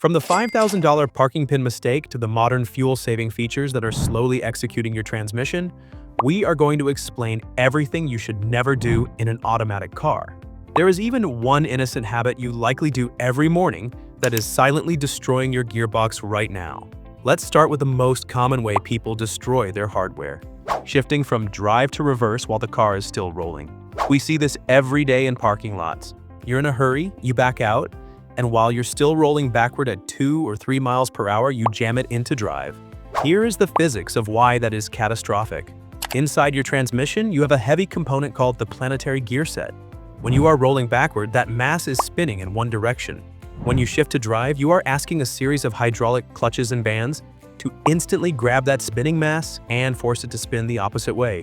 From the $5,000 parking pin mistake to the modern fuel-saving features that are slowly executing your transmission, we are going to explain everything you should never do in an automatic car. There is even one innocent habit you likely do every morning that is silently destroying your gearbox right now. Let's start with the most common way people destroy their hardware: shifting from drive to reverse while the car is still rolling. We see this every day in parking lots. You're in a hurry, you back out, and while you're still rolling backward at 2 or 3 miles per hour, you jam it into drive. Here is the physics of why that is catastrophic. Inside your transmission, you have a heavy component called the planetary gear set. When you are rolling backward, that mass is spinning in one direction. When you shift to drive, you are asking a series of hydraulic clutches and bands to instantly grab that spinning mass and force it to spin the opposite way.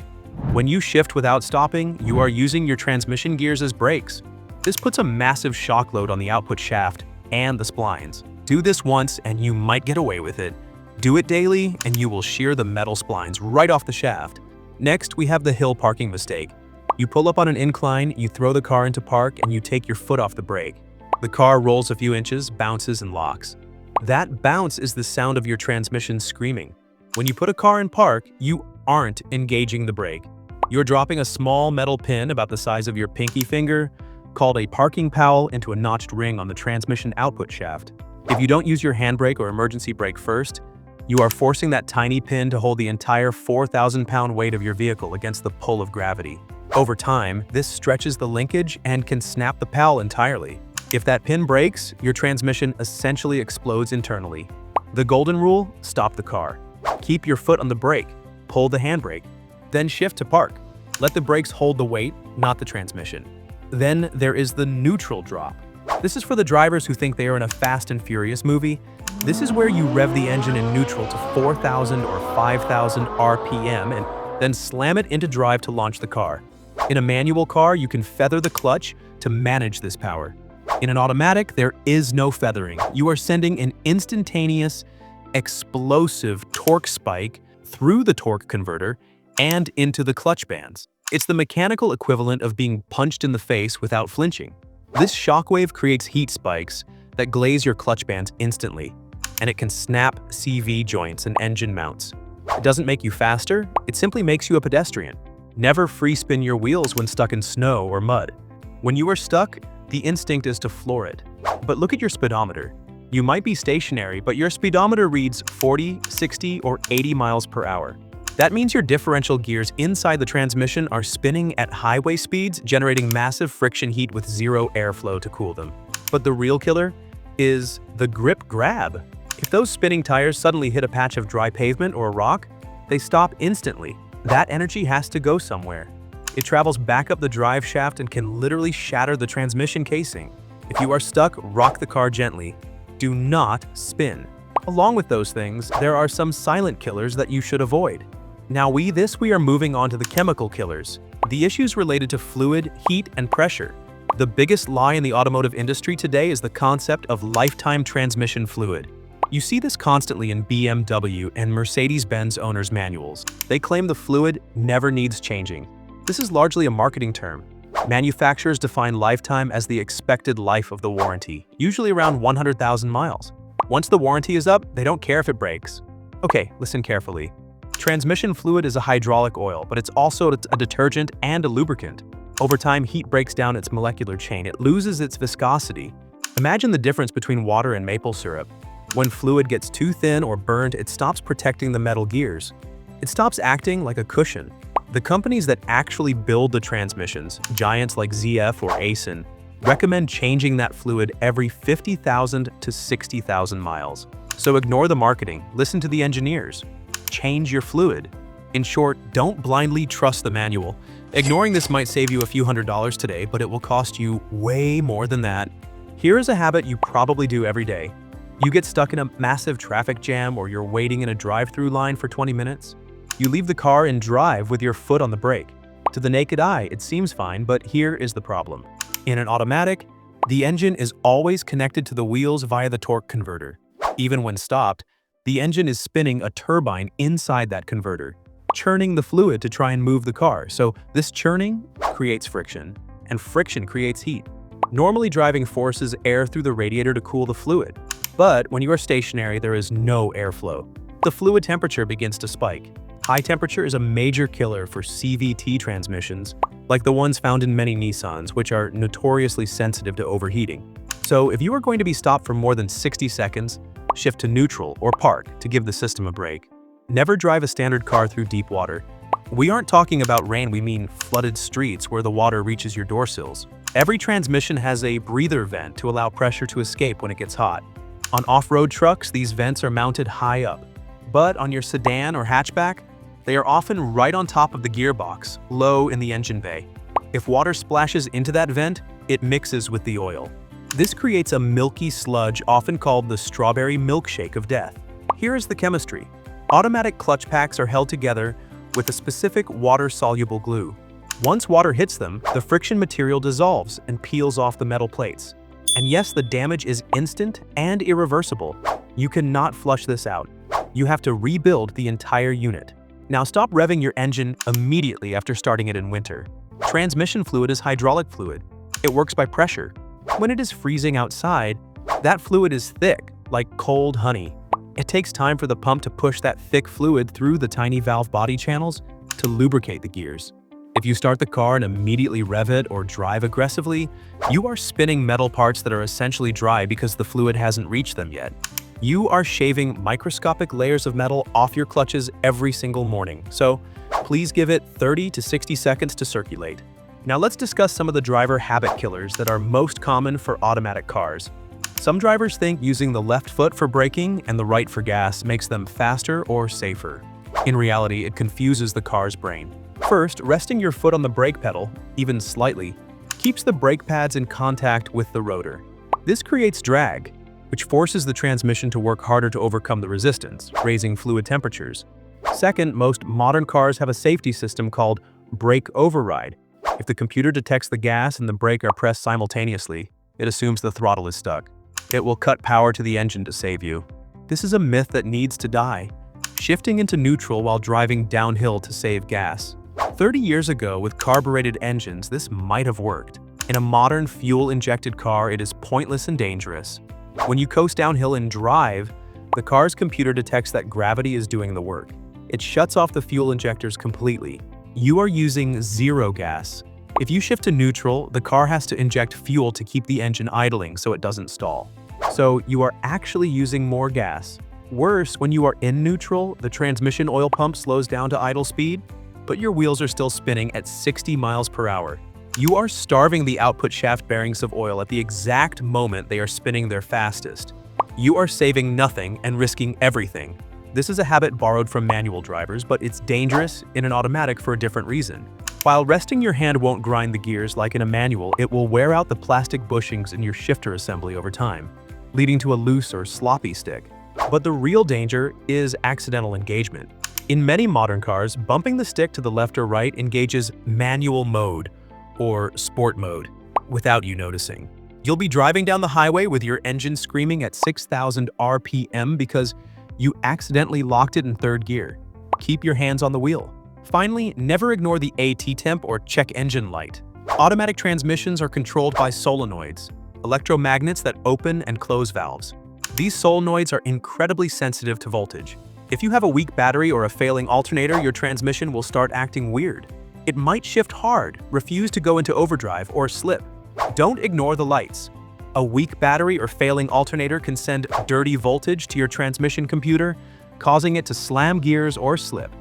When you shift without stopping, you are using your transmission gears as brakes. This puts a massive shock load on the output shaft and the splines. Do this once and you might get away with it. Do it daily and you will shear the metal splines right off the shaft. Next, we have the hill parking mistake. You pull up on an incline, you throw the car into park, and you take your foot off the brake. The car rolls a few inches, bounces, and locks. That bounce is the sound of your transmission screaming. When you put a car in park, you aren't engaging the brake. You're dropping a small metal pin about the size of your pinky finger, called a parking Pawl, into a notched ring on the transmission output shaft. If you don't use your handbrake or emergency brake first, you are forcing that tiny pin to hold the entire 4,000-pound weight of your vehicle against the pull of gravity. Over time, this stretches the linkage and can snap the Pawl entirely. If that pin breaks, your transmission essentially explodes internally. The golden rule: stop the car. Keep your foot on the brake, pull the handbrake, then shift to park. Let the brakes hold the weight, not the transmission. Then there is the neutral drop. This is for the drivers who think they are in a Fast and Furious movie. This is where you rev the engine in neutral to 4,000 or 5,000 RPM and then slam it into drive to launch the car. In a manual car, you can feather the clutch to manage this power. In an automatic, there is no feathering. You are sending an instantaneous, explosive torque spike through the torque converter and into the clutch bands. It's the mechanical equivalent of being punched in the face without flinching. This shockwave creates heat spikes that glaze your clutch bands instantly, and it can snap CV joints and engine mounts. It doesn't make you faster, it simply makes you a pedestrian. Never free spin your wheels when stuck in snow or mud. When you are stuck, the instinct is to floor it. But look at your speedometer. You might be stationary, but your speedometer reads 40, 60, or 80 miles per hour. That means your differential gears inside the transmission are spinning at highway speeds, generating massive friction heat with zero airflow to cool them. But the real killer is the grip grab. If those spinning tires suddenly hit a patch of dry pavement or a rock, they stop instantly. That energy has to go somewhere. It travels back up the drive shaft and can literally shatter the transmission casing. If you are stuck, rock the car gently. Do not spin. Along with those things, there are some silent killers that you should avoid. Now we are moving on to the chemical killers. The issues related to fluid, heat, and pressure. The biggest lie in the automotive industry today is the concept of lifetime transmission fluid. You see this constantly in BMW and Mercedes-Benz owners' manuals. They claim the fluid never needs changing. This is largely a marketing term. Manufacturers define lifetime as the expected life of the warranty, usually around 100,000 miles. Once the warranty is up, they don't care if it breaks. Okay, listen carefully. Transmission fluid is a hydraulic oil, but it's also a detergent and a lubricant. Over time, heat breaks down its molecular chain. It loses its viscosity. Imagine the difference between water and maple syrup. When fluid gets too thin or burned, it stops protecting the metal gears. It stops acting like a cushion. The companies that actually build the transmissions, giants like ZF or Aisin, recommend changing that fluid every 50,000 to 60,000 miles. So ignore the marketing, listen to the engineers. Change your fluid. In short, don't blindly trust the manual. Ignoring this might save you a few $100s today, but it will cost you way more than that. Here is a habit you probably do every day. You get stuck in a massive traffic jam or you're waiting in a drive-through line for 20 minutes. You leave the car in drive with your foot on the brake. To the naked eye, it seems fine, but here is the problem. In an automatic, the engine is always connected to the wheels via the torque converter. Even when stopped, the engine is spinning a turbine inside that converter, churning the fluid to try and move the car. So this churning creates friction, and friction creates heat. Normally, driving forces air through the radiator to cool the fluid. But when you are stationary, there is no airflow. The fluid temperature begins to spike. High temperature is a major killer for CVT transmissions, like the ones found in many Nissans, which are notoriously sensitive to overheating. So if you are going to be stopped for more than 60 seconds, shift to neutral or park to give the system a break. Never drive a standard car through deep water. We aren't talking about rain, we mean flooded streets where the water reaches your door sills. Every transmission has a breather vent to allow pressure to escape when it gets hot. On off-road trucks, these vents are mounted high up. But on your sedan or hatchback, they are often right on top of the gearbox, low in the engine bay. If water splashes into that vent, it mixes with the oil. This creates a milky sludge often called the strawberry milkshake of death. Here is the chemistry. Automatic clutch packs are held together with a specific water-soluble glue. Once water hits them, the friction material dissolves and peels off the metal plates. And yes, the damage is instant and irreversible. You cannot flush this out. You have to rebuild the entire unit. Now stop revving your engine immediately after starting it in winter. Transmission fluid is hydraulic fluid. It works by pressure. When it is freezing outside, that fluid is thick, like cold honey. It takes time for the pump to push that thick fluid through the tiny valve body channels to lubricate the gears. If you start the car and immediately rev it or drive aggressively, you are spinning metal parts that are essentially dry because the fluid hasn't reached them yet. You are shaving microscopic layers of metal off your clutches every single morning, so please give it 30 to 60 seconds to circulate. Now let's discuss some of the driver habit killers that are most common for automatic cars. Some drivers think using the left foot for braking and the right for gas makes them faster or safer. In reality, it confuses the car's brain. First, resting your foot on the brake pedal, even slightly, keeps the brake pads in contact with the rotor. This creates drag, which forces the transmission to work harder to overcome the resistance, raising fluid temperatures. Second, most modern cars have a safety system called brake override. If the computer detects the gas and the brake are pressed simultaneously, it assumes the throttle is stuck. It will cut power to the engine to save you. This is a myth that needs to die. Shifting into neutral while driving downhill to save gas. 30 years ago, with carbureted engines, this might have worked. In a modern fuel-injected car, it is pointless and dangerous. When you coast downhill and drive, the car's computer detects that gravity is doing the work. It shuts off the fuel injectors completely. You are using zero gas. If you shift to neutral, the car has to inject fuel to keep the engine idling so it doesn't stall. So you are actually using more gas. Worse, when you are in neutral, the transmission oil pump slows down to idle speed, but your wheels are still spinning at 60 miles per hour. You are starving the output shaft bearings of oil at the exact moment they are spinning their fastest. You are saving nothing and risking everything. This is a habit borrowed from manual drivers, but it's dangerous in an automatic for a different reason. While resting your hand won't grind the gears like in a manual, it will wear out the plastic bushings in your shifter assembly over time, leading to a loose or sloppy stick. But the real danger is accidental engagement. In many modern cars, bumping the stick to the left or right engages manual mode, or sport mode, without you noticing. You'll be driving down the highway with your engine screaming at 6,000 RPM because you accidentally locked it in third gear. Keep your hands on the wheel. Finally, never ignore the AT temp or check engine light. Automatic transmissions are controlled by solenoids, electromagnets that open and close valves. These solenoids are incredibly sensitive to voltage. If you have a weak battery or a failing alternator, your transmission will start acting weird. It might shift hard, refuse to go into overdrive, or slip. Don't ignore the lights. A weak battery or failing alternator can send dirty voltage to your transmission computer, causing it to slam gears or slip.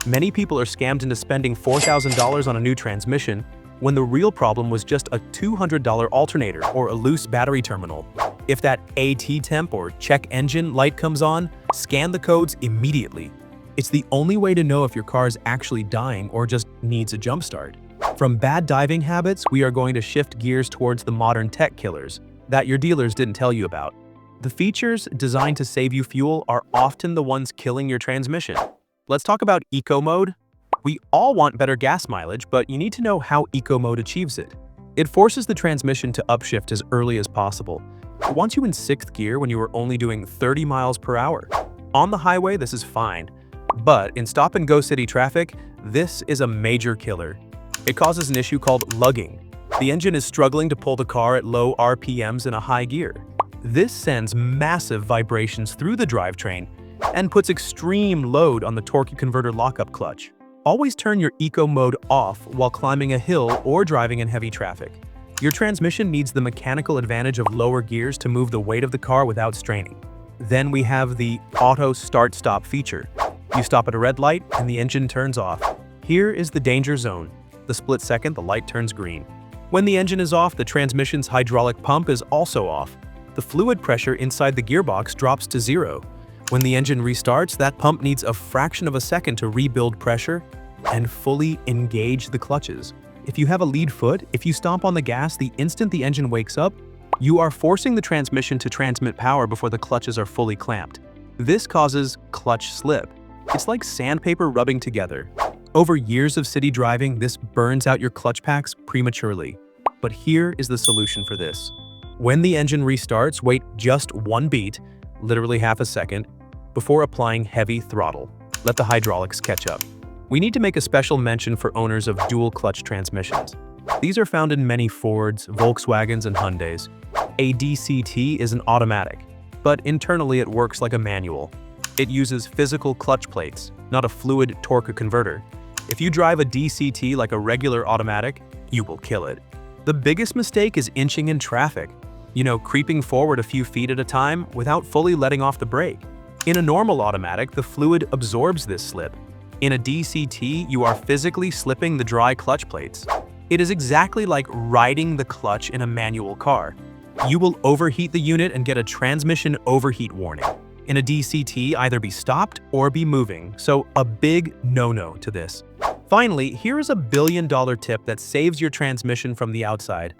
Many people are scammed into spending $4,000 on a new transmission when the real problem was just a $200 alternator or a loose battery terminal. If that AT temp or check engine light comes on, scan the codes immediately. It's the only way to know if your car is actually dying or just needs a jump start. From bad diving habits, we are going to shift gears towards the modern tech killers that your dealers didn't tell you about. The features designed to save you fuel are often the ones killing your transmission. Let's talk about Eco Mode. We all want better gas mileage, but you need to know how Eco Mode achieves it. It forces the transmission to upshift as early as possible. It wants you in 6th gear when you are only doing 30 miles per hour. On the highway, this is fine. But in stop-and-go city traffic, this is a major killer. It causes an issue called lugging. The engine is struggling to pull the car at low RPMs in a high gear. This sends massive vibrations through the drivetrain and puts extreme load on the torque converter lockup clutch. Always turn your Eco Mode off while climbing a hill or driving in heavy traffic. Your transmission needs the mechanical advantage of lower gears to move the weight of the car without straining. Then we have the Auto Start-Stop feature. You stop at a red light and the engine turns off. Here is the danger zone. The split second the light turns green. When the engine is off, the transmission's hydraulic pump is also off. The fluid pressure inside the gearbox drops to 0. When the engine restarts, that pump needs a fraction of a second to rebuild pressure and fully engage the clutches. If you have a lead foot, if you stomp on the gas the instant the engine wakes up, you are forcing the transmission to transmit power before the clutches are fully clamped. This causes clutch slip. It's like sandpaper rubbing together. Over years of city driving, this burns out your clutch packs prematurely. But here is the solution for this. When the engine restarts, wait just 1 beat, literally half a second, before applying heavy throttle. Let the hydraulics catch up. We need to make a special mention for owners of dual clutch transmissions. These are found in many Fords, Volkswagens, and Hyundais. A DCT is an automatic, but internally it works like a manual. It uses physical clutch plates, not a fluid torque converter. If you drive a DCT like a regular automatic, you will kill it. The biggest mistake is inching in traffic. Creeping forward a few feet at a time without fully letting off the brake. In a normal automatic, the fluid absorbs this slip. In a DCT, you are physically slipping the dry clutch plates. It is exactly like riding the clutch in a manual car. You will overheat the unit and get a transmission overheat warning. In a DCT, either be stopped or be moving, so a big no-no to this. Finally, here is a billion-dollar tip that saves your transmission from the outside.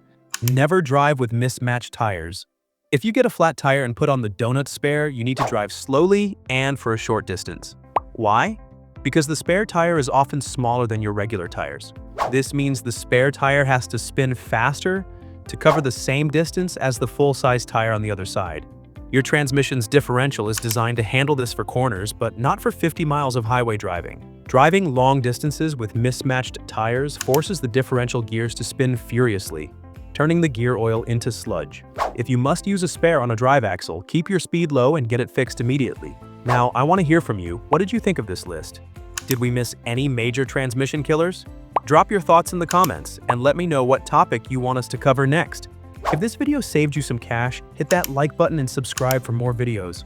Never drive with mismatched tires. If you get a flat tire and put on the donut spare, you need to drive slowly and for a short distance. Why? Because the spare tire is often smaller than your regular tires. This means the spare tire has to spin faster to cover the same distance as the full-size tire on the other side. Your transmission's differential is designed to handle this for corners, but not for 50 miles of highway driving. Driving long distances with mismatched tires forces the differential gears to spin furiously, turning the gear oil into sludge. If you must use a spare on a drive axle, keep your speed low and get it fixed immediately. Now, I want to hear from you. What did you think of this list? Did we miss any major transmission killers? Drop your thoughts in the comments and let me know what topic you want us to cover next. If this video saved you some cash, hit that like button and subscribe for more videos.